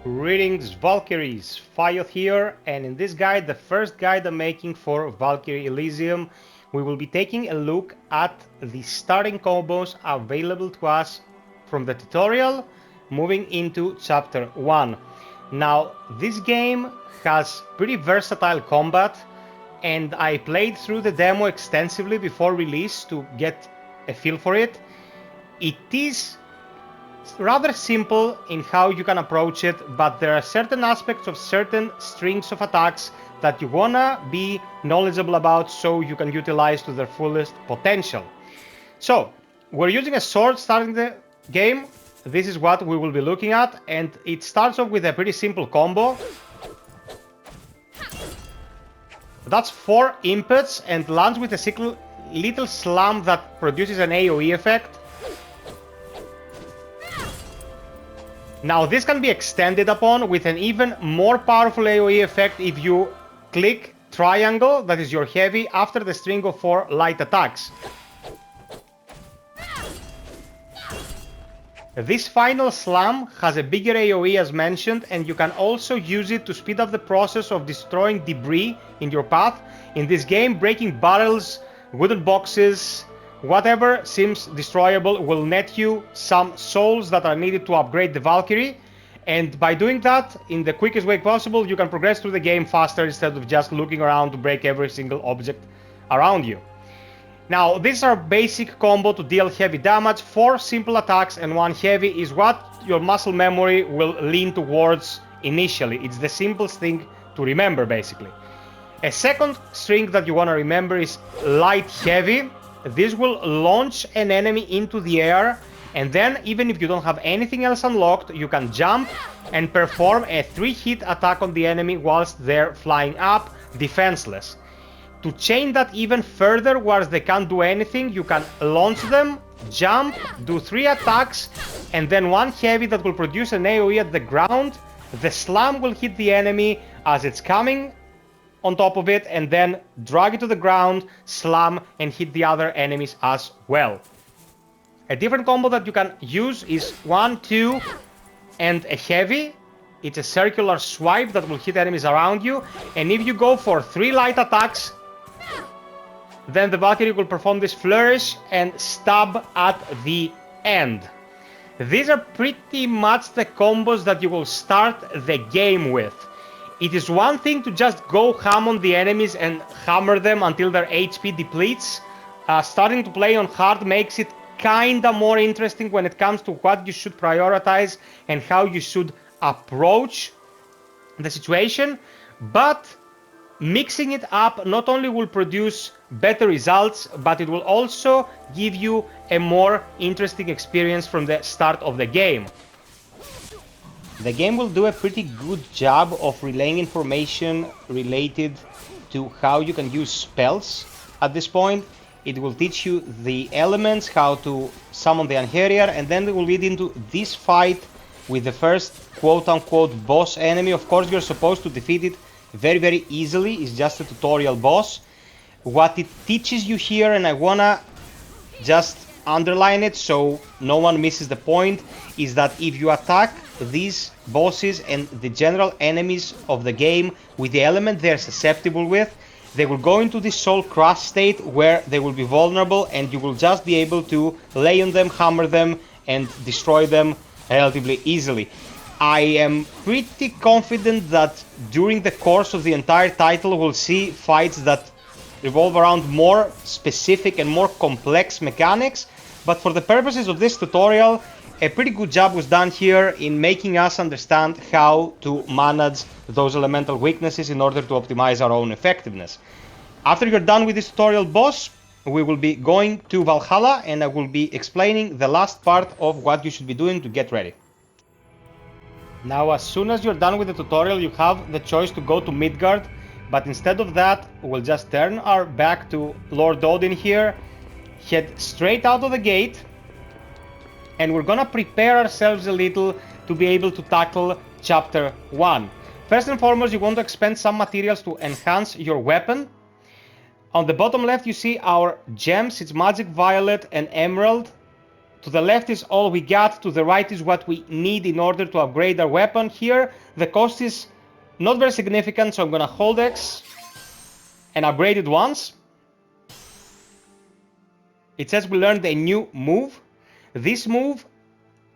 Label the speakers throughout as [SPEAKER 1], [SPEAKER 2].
[SPEAKER 1] Greetings Valkyries, Fayot here, and in this guide, the first guide I'm making for Valkyrie Elysium, we will be taking a look at the starting combos available to us from the tutorial, moving into chapter 1. Now, this game has pretty versatile combat, and I played through the demo extensively before release to get a feel for it. It is rather simple in how you can approach it, but there are certain aspects of certain strings of attacks that you wanna be knowledgeable about so you can utilize to their fullest potential. So, we're using a sword starting the game. This is what we will be looking at, and it starts off with a pretty simple combo. That's 4 inputs and lands with a little slam that produces an AoE effect. Now this can be extended upon with an even more powerful AoE effect if you click triangle, that is your heavy, after the string of 4 light attacks. This final slam has a bigger AoE as mentioned, and you can also use it to speed up the process of destroying debris in your path. In this game, breaking barrels, wooden boxes, whatever seems destroyable will net you some souls that are needed to upgrade the Valkyrie, and by doing that in the quickest way possible you can progress through the game faster instead of just looking around to break every single object around you. Now this is our basic combo to deal heavy damage. 4 simple attacks and 1 heavy is what your muscle memory will lean towards initially. It's the simplest thing to remember basically. A second string that you want to remember is light heavy. This will launch an enemy into the air, and then even if you don't have anything else unlocked, you can jump and perform a 3-hit attack on the enemy whilst they're flying up, defenseless. To chain that even further whilst they can't do anything, you can launch them, jump, do 3 attacks, and then 1 heavy that will produce an AoE at the ground. The slam will hit the enemy as it's coming on top of it, and then drag it to the ground, slam, and hit the other enemies as well. A different combo that you can use is 1, 2, and a heavy. It's a circular swipe that will hit enemies around you, and if you go for 3 light attacks, then the Valkyrie will perform this flourish and stab at the end. These are pretty much the combos that you will start the game with. It is one thing to just go ham on the enemies and hammer them until their HP depletes. Starting to play on hard makes it kinda more interesting when it comes to what you should prioritize and how you should approach the situation. But mixing it up not only will produce better results, but it will also give you a more interesting experience from the start of the game. The game will do a pretty good job of relaying information related to how you can use spells at this point. It will teach you the elements, how to summon the Anherier, and then it will lead into this fight with the first quote-unquote boss enemy. Of course, you're supposed to defeat it very easily. It's just a tutorial boss. What it teaches you here, and I wanna just underline it so no one misses the point, is that if you attack these bosses and the general enemies of the game with the element they're susceptible with, they will go into this soul crush state where they will be vulnerable, and you will just be able to lay on them, hammer them, and destroy them relatively easily. I am pretty confident that during the course of the entire title we'll see fights that revolve around more specific and more complex mechanics, but for the purposes of this tutorial, a pretty good job was done here in making us understand how to manage those elemental weaknesses in order to optimize our own effectiveness. After you're done with this tutorial boss, we will be going to Valhalla, and I will be explaining the last part of what you should be doing to get ready. Now, as soon as you're done with the tutorial, you have the choice to go to Midgard, but instead of that, we'll just turn our back to Lord Odin here, head straight out of the gate, and we're gonna prepare ourselves a little to be able to tackle chapter 1. First and foremost, you want to expend some materials to enhance your weapon. On the bottom left you see our gems, it's magic violet and emerald. To the left is all we got, to the right is what we need in order to upgrade our weapon. Here, the cost is not very significant, so I'm gonna hold X and upgrade it once. It says we learned a new move. This move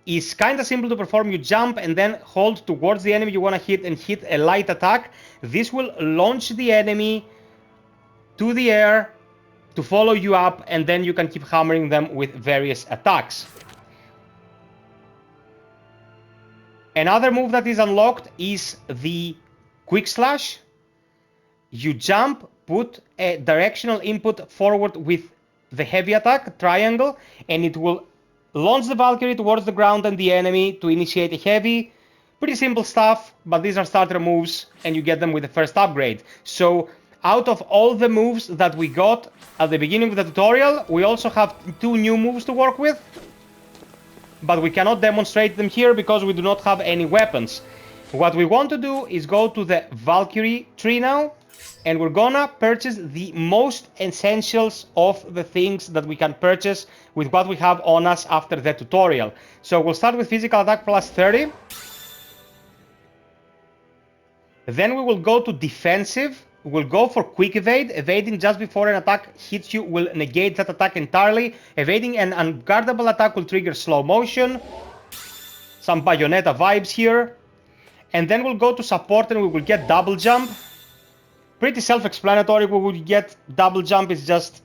[SPEAKER 1] is kinda simple to perform. You jump and then hold towards the enemy you wanna hit and hit a light attack. This will launch the enemy to the air to follow you up, and then you can keep hammering them with various attacks. Another move that is unlocked is the quick slash. You jump, put a directional input forward with the heavy attack, triangle, and it will launch the Valkyrie towards the ground and the enemy to initiate a heavy. Pretty simple stuff, but these are starter moves and you get them with the first upgrade. So out of all the moves that we got at the beginning of the tutorial, we also have 2 new moves to work with, but we cannot demonstrate them here because we do not have any weapons. What we want to do is go to the Valkyrie tree now, and we're gonna purchase the most essentials of the things that we can purchase with what we have on us after the tutorial. So we'll start with physical attack plus 30. Then we will go to defensive. We'll go for quick evade. Evading just before an attack hits you will negate that attack entirely. Evading an unguardable attack will trigger slow motion. Some Bayonetta vibes here. And then we'll go to support and we will get double jump. Pretty self-explanatory. We will get double jump. Is just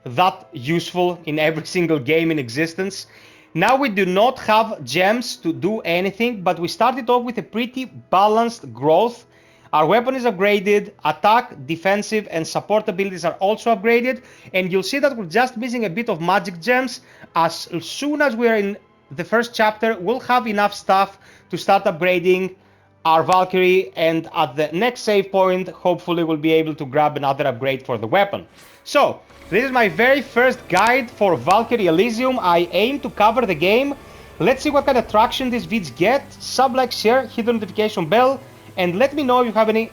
[SPEAKER 1] that useful in every single game in existence. Now we do not have gems to do anything, but we started off with a pretty balanced growth. Our weapon is upgraded, attack, defensive, and support abilities are also upgraded, and you'll see that we're just missing a bit of magic gems. As soon as we're in the first chapter, we'll have enough stuff to start upgrading our Valkyrie, and at the next save point, hopefully we'll be able to grab another upgrade for the weapon. So, this is my very first guide for Valkyrie Elysium. I aim to cover the game. Let's see what kind of traction these vids get. Sub, like, share, hit the notification bell, and let me know if you have any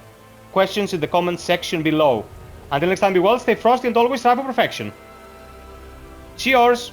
[SPEAKER 1] questions in the comment section below. Until next time, be well, stay frosty, and always strive for perfection. Cheers!